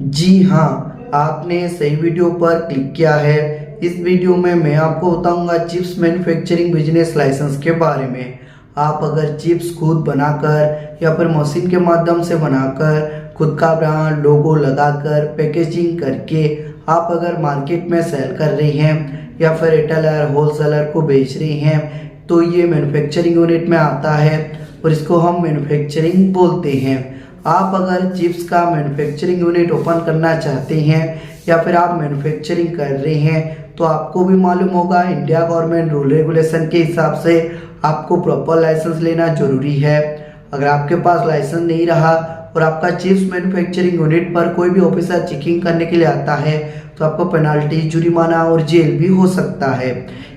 जी हाँ, आपने सही वीडियो पर क्लिक किया है। इस वीडियो में मैं आपको बताऊंगा चिप्स मैन्युफैक्चरिंग बिजनेस लाइसेंस के बारे में। आप अगर चिप्स खुद बनाकर या फिर मशीन के माध्यम से बनाकर खुद का ब्रांड लोगो लगाकर पैकेजिंग करके आप अगर मार्केट में सेल कर रहे हैं या फिर रिटेलर होलसेलर को बेच रहे हैं तो ये मैन्युफैक्चरिंग यूनिट में आता है और इसको हम मैन्युफैक्चरिंग बोलते हैं। आप अगर चिप्स का मैन्युफैक्चरिंग यूनिट ओपन करना चाहते हैं या फिर आप मैन्युफैक्चरिंग कर रहे हैं तो आपको भी मालूम होगा इंडिया गवर्नमेंट रूल रेगुलेशन के हिसाब से आपको प्रॉपर लाइसेंस लेना जरूरी है। अगर आपके पास लाइसेंस नहीं रहा और आपका चिप्स मैन्युफैक्चरिंग यूनिट पर कोई भी ऑफिसर चेकिंग करने के लिए आता है तो आपको पेनाल्टी, जुर्माना और जेल भी हो सकता है।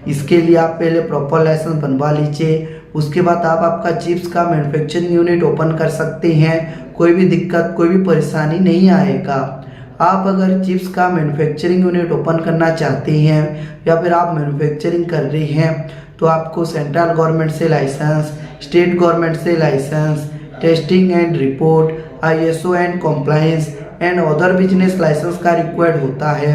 इसके लिए आप पहले प्रॉपर लाइसेंस बनवा लीजिए, उसके बाद आप आपका चिप्स का मैन्युफैक्चरिंग यूनिट ओपन कर सकते हैं। कोई भी दिक्कत, कोई भी परेशानी नहीं आएगा। आप अगर चिप्स का मैन्युफैक्चरिंग यूनिट ओपन करना चाहते हैं या फिर आप मैन्युफैक्चरिंग कर रहे हैं तो आपको सेंट्रल गवर्नमेंट से लाइसेंस, स्टेट गवर्नमेंट से license, testing and report, ISO and compliance and other business license का रिक्वायर्ड होता है।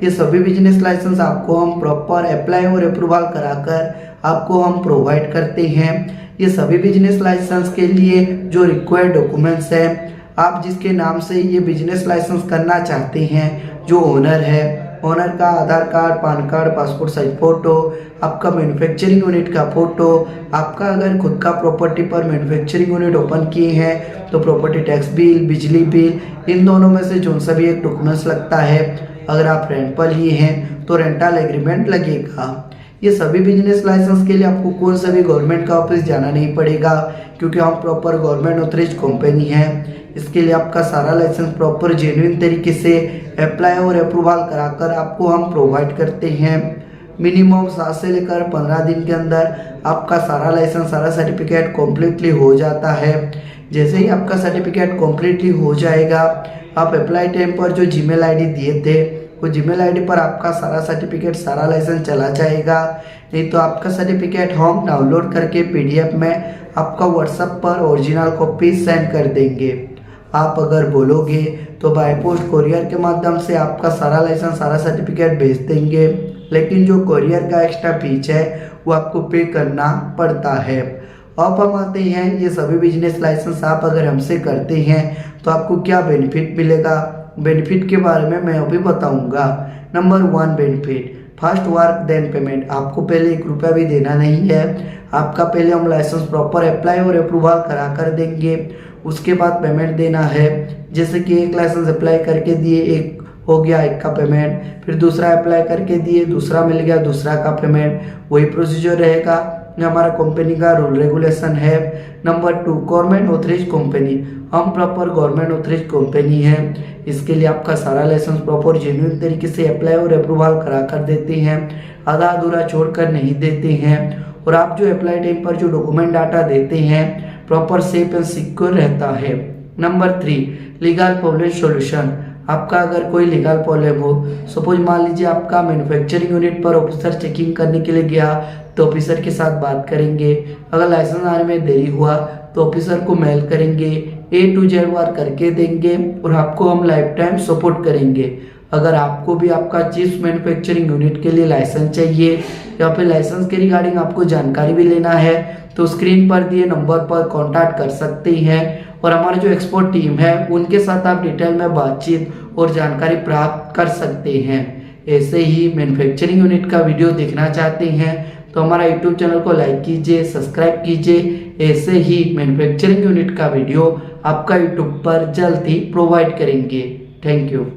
ये सभी बिजनेस लाइसेंस आपको हम प्रॉपर अप्लाई और अप्रूवल कराकर आपको हम प्रोवाइड करते हैं। ये सभी बिजनेस लाइसेंस के लिए जो रिक्वायर्ड डॉक्यूमेंट्स हैं, आप जिसके नाम से ये बिजनेस लाइसेंस करना चाहते हैं, जो ओनर है, ओनर का Aadhaar card, PAN card, passport size photo, आपका मैन्युफैक्चरिंग यूनिट का फोटो, आपका अगर खुद का प्रॉपर्टी पर मैन्युफैक्चरिंग यूनिट ओपन किए हैं तो प्रॉपर्टी टैक्स बिल, बिजली बिल, इन दोनों में से जो सा भी एक डॉक्यूमेंट्स लगता है। अगर आप रेंट पर लिए हैं तो रेंटल एग्रीमेंट लगेगा। ये सभी बिजनेस लाइसेंस के लिए आपको कोई सा भी गवर्नमेंट का ऑफिस जाना नहीं पड़ेगा क्योंकि हम प्रॉपर गवर्नमेंट ऑथराइज्ड कंपनी है। इसके लिए आपका सारा लाइसेंस प्रॉपर जेन्युइन तरीके से अप्लाई और अप्रूवल कराकर आपको हम प्रोवाइड करते हैं। मिनिमम 7 से लेकर 15 दिन के अंदर आपका सारा लाइसेंस, सारा सर्टिफिकेट कम्प्लीटली हो जाता है। जैसे ही आपका सर्टिफिकेट कम्प्लीटली हो जाएगा, आप अप्लाई टाइम पर जो जीमेल ID दिए थे वो जीमेल ID पर आपका सारा सर्टिफिकेट, सारा लाइसेंस चला जाएगा। नहीं तो आपका सर्टिफिकेट हम डाउनलोड करके PDF में आपका WhatsApp पर ओरिजिनल कॉपी सेंड कर देंगे। आप अगर बोलोगे तो बाय पोस्ट कोरियर के माध्यम से आपका सारा लाइसेंस, सारा सर्टिफिकेट भेज देंगे, लेकिन जो कोरियर का एक्स्ट्रा फीस है वो आपको पे करना पड़ता है। अब हम आते हैं ये सभी बिजनेस लाइसेंस आप अगर हमसे करते हैं तो आपको क्या बेनिफिट मिलेगा। बेनिफिट के बारे में मैं अभी बताऊंगा। Number 1 benefit, first work then payment. आपको पहले 1 रुपया भी देना नहीं है। आपका पहले हम लाइसेंस प्रॉपर अप्लाई और अप्रूवल करा कर देंगे, उसके बाद पेमेंट देना है। जैसे कि एक लाइसेंस अप्लाई करके दिए, एक हो गया, एक का पेमेंट, फिर दूसरा अप्लाई करके दिए, दूसरा मिल गया, दूसरा का पेमेंट। वही प्रोसीजर रहेगा, हमारा कंपनी का रूल रेगुलेशन है। Number 2 government authorised company. हम प्रॉपर गवर्नमेंट ऑथराइज्ड कंपनी है। इसके लिए आपका सारा लाइसेंस प्रॉपर जेन्युइन तरीके से अप्लाई और अप्रूवल करा कर देते हैं, आधा अधूरा छोड़कर नहीं देते हैं। और आप जो अप्लाई टाइम पर जो डॉक्यूमेंट डाटा देते हैं प्रॉपर सेफ एंड सिक्योर रहता है। Number 3 legal problem solution. आपका अगर कोई लीगल प्रॉब्लम हो, सपोज मान लीजिए आपका मैन्युफैक्चरिंग यूनिट पर ऑफिसर चेकिंग करने के लिए गया तो ऑफिसर के साथ बात करेंगे। अगर लाइसेंस आने में देरी हुआ तो ऑफिसर को मेल करेंगे, A to Z वर्क करके देंगे और आपको हम लाइफ टाइम सपोर्ट करेंगे। अगर आपको भी आपका चिप्स मैन्युफैक्चरिंग यूनिट के लिए लाइसेंस चाहिए या फिर लाइसेंस के रिगार्डिंग आपको जानकारी भी लेना है तो स्क्रीन पर दिए नंबर पर कांटेक्ट कर सकते हैं और हमारी जो एक्सपर्ट टीम है उनके साथ आप डिटेल में बातचीत और जानकारी प्राप्त कर सकते हैं। ऐसे ही मैन्युफैक्चरिंग यूनिट का वीडियो देखना चाहते हैं तो हमारा YouTube चैनल को लाइक कीजिए, सब्सक्राइब कीजिए। ऐसे ही मैन्युफैक्चरिंग यूनिट का वीडियो आपका YouTube पर जल्द ही प्रोवाइड करेंगे। Thank you.